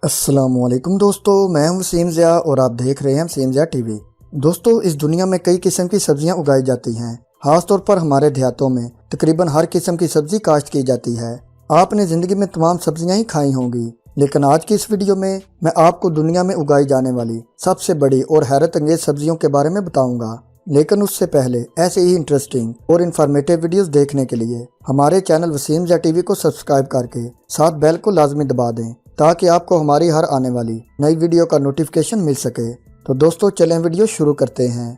अस्सलाम वालेकुम दोस्तों, मैं हूं वसीम ज़िया और आप देख रहे हैं वसीम ज़िया टीवी। दोस्तों, इस दुनिया में कई किस्म की सब्जियां उगाई जाती हैं। खास तौर पर हमारे देहातों में तकरीबन हर किस्म की सब्जी काश्त की जाती है। आपने ज़िंदगी में तमाम सब्जियां ही खाई होंगी, लेकिन आज की इस वीडियो में मैं आपको दुनिया में उगाई जाने वाली सबसे बड़ी और हैरत अंगेज सब्जियों के बारे में बताऊँगा। लेकिन उससे पहले ऐसे ही इंटरेस्टिंग और इन्फॉर्मेटिव वीडियोस देखने के लिए हमारे चैनल वसीम ज़िया टीवी को सब्सक्राइब करके साथ बेल को लाजमी दबा दें, ताकि आपको हमारी हर आने वाली नई वीडियो का नोटिफिकेशन मिल सके। तो दोस्तों, चलें वीडियो शुरू करते हैं।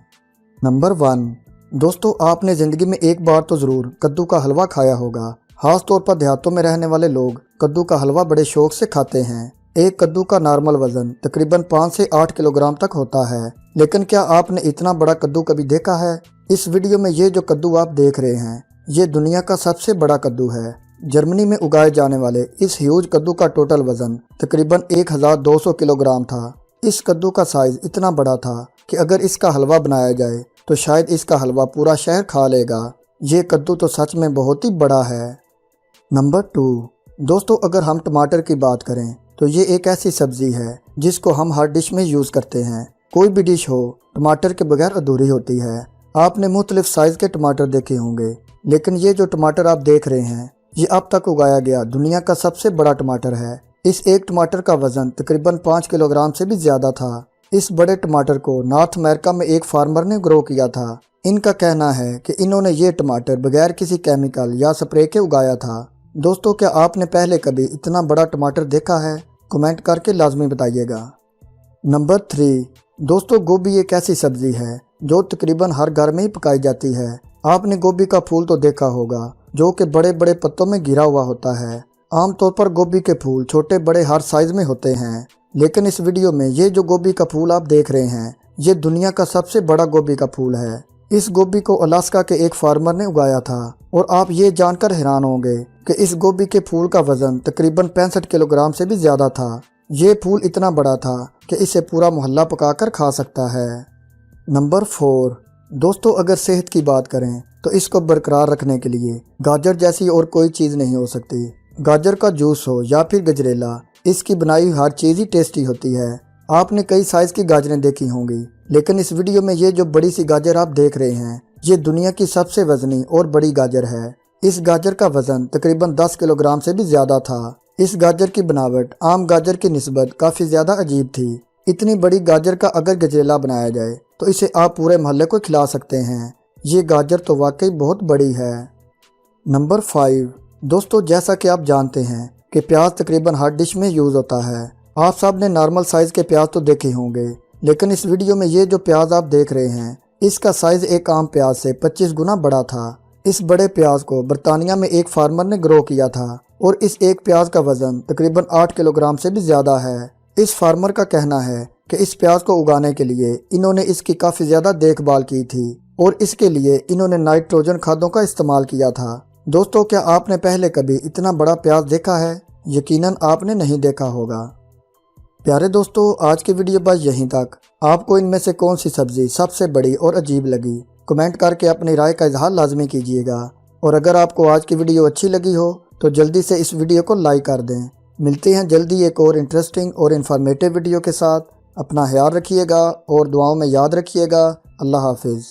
नंबर 1। दोस्तों, आपने ज़िंदगी में एक बार तो ज़रूर कद्दू का हलवा खाया होगा। खास तौर पर देहातों में रहने वाले लोग कद्दू का हलवा बड़े शौक से खाते हैं। एक कद्दू का नॉर्मल वज़न तकरीबन 5 से 8 किलोग्राम तक होता है। लेकिन क्या आपने इतना बड़ा कद्दू कभी देखा है? इस वीडियो में ये जो कद्दू आप देख रहे हैं, ये दुनिया का सबसे बड़ा कद्दू है। जर्मनी में उगाए जाने वाले इस ह्यूज कद्दू का टोटल वजन तकरीबन 1200 किलोग्राम था। इस कद्दू का साइज इतना बड़ा था कि अगर इसका हलवा बनाया जाए तो शायद इसका हलवा पूरा शहर खा लेगा। ये कद्दू तो सच में बहुत ही बड़ा है। नंबर 2। दोस्तों, अगर हम टमाटर की बात करें तो ये एक ऐसी सब्जी है जिसको हम हर डिश में यूज़ करते हैं। कोई भी डिश हो, टमाटर के बगैर अधूरी होती है। आपने मुख्तलिफ साइज़ के टमाटर देखे होंगे, लेकिन ये जो टमाटर आप देख रहे हैं, ये अब तक उगाया गया दुनिया का सबसे बड़ा टमाटर है। इस एक टमाटर का वजन तकरीबन 5 किलोग्राम से भी ज़्यादा था। इस बड़े टमाटर को नॉर्थ अमेरिका में एक फार्मर ने ग्रो किया था। इनका कहना है कि इन्होंने ये टमाटर बगैर किसी केमिकल या स्प्रे के उगाया था। दोस्तों, क्या आपने पहले कभी इतना बड़ा टमाटर देखा है? कमेंट करके लाजमी बताइएगा। नंबर 3। दोस्तों, गोभी एक ऐसी सब्जी है जो तकरीबन हर घर में ही पकाई जाती है। आपने गोभी का फूल तो देखा होगा, जो कि बड़े बड़े पत्तों में घिरा हुआ होता है। आमतौर पर गोभी के फूल छोटे बड़े हर साइज़ में होते हैं, लेकिन इस वीडियो में ये जो गोभी का फूल आप देख रहे हैं, ये दुनिया का सबसे बड़ा गोभी का फूल है। इस गोभी को अलास्का के एक फार्मर ने उगाया था और आप ये जानकर हैरान होंगे कि इस गोभी के फूल का वजन तकरीबन 65 किलोग्राम से भी ज़्यादा था। ये फूल इतना बड़ा था कि इसे पूरा मोहल्ला पकाकर खा सकता है। नंबर 4। दोस्तों, अगर सेहत की बात करें तो इसको बरकरार रखने के लिए गाजर जैसी और कोई चीज़ नहीं हो सकती। गाजर का जूस हो या फिर गजरेला, इसकी बनाई हुई हर चीज़ ही टेस्टी होती है। आपने कई साइज़ की गाजरें देखी होंगी, लेकिन इस वीडियो में ये जो बड़ी सी गाजर आप देख रहे हैं, ये दुनिया की सबसे वजनी और बड़ी गाजर है। इस गाजर का वजन तकरीबन 10 किलोग्राम से भी ज़्यादा था। इस गाजर की बनावट आम गाजर की निस्बत काफ़ी ज़्यादा अजीब थी। इतनी बड़ी गाजर का अगर गजरेला बनाया जाए तो इसे आप पूरे मोहल्ले को खिला सकते हैं। ये गाजर तो वाकई बहुत बड़ी है। नंबर 5। दोस्तों, जैसा कि आप जानते हैं कि प्याज तकरीबन हर डिश में यूज़ होता है। आप सब ने नॉर्मल साइज़ के प्याज तो देखे होंगे, लेकिन इस वीडियो में ये जो प्याज आप देख रहे हैं, इसका साइज़ एक आम प्याज से 25 गुना बड़ा था। इस बड़े प्याज को बरतानिया में एक फार्मर ने ग्रो किया था और इस एक प्याज का वज़न तकरीबन 8 किलोग्राम से भी ज़्यादा है। इस फार्मर का कहना है कि इस प्याज को उगाने के लिए इन्होंने इसकी काफ़ी ज़्यादा देखभाल की थी और इसके लिए इन्होंने नाइट्रोजन खादों का इस्तेमाल किया था। दोस्तों, क्या आपने पहले कभी इतना बड़ा प्याज देखा है? यकीनन आपने नहीं देखा होगा। प्यारे दोस्तों, आज की वीडियो बस यहीं तक। आपको इनमें से कौन सी सब्ज़ी सबसे बड़ी और अजीब लगी? कमेंट करके अपनी राय का इजहार लाजमी कीजिएगा। और अगर आपको आज की वीडियो अच्छी लगी हो तो जल्दी से इस वीडियो को लाइक कर दें। मिलते हैं जल्दी एक और इंटरेस्टिंग और इन्फॉर्मेटिव वीडियो के साथ। अपना ख्याल रखिएगा और दुआओं में याद रखिएगा। अल्लाह हाफिज़।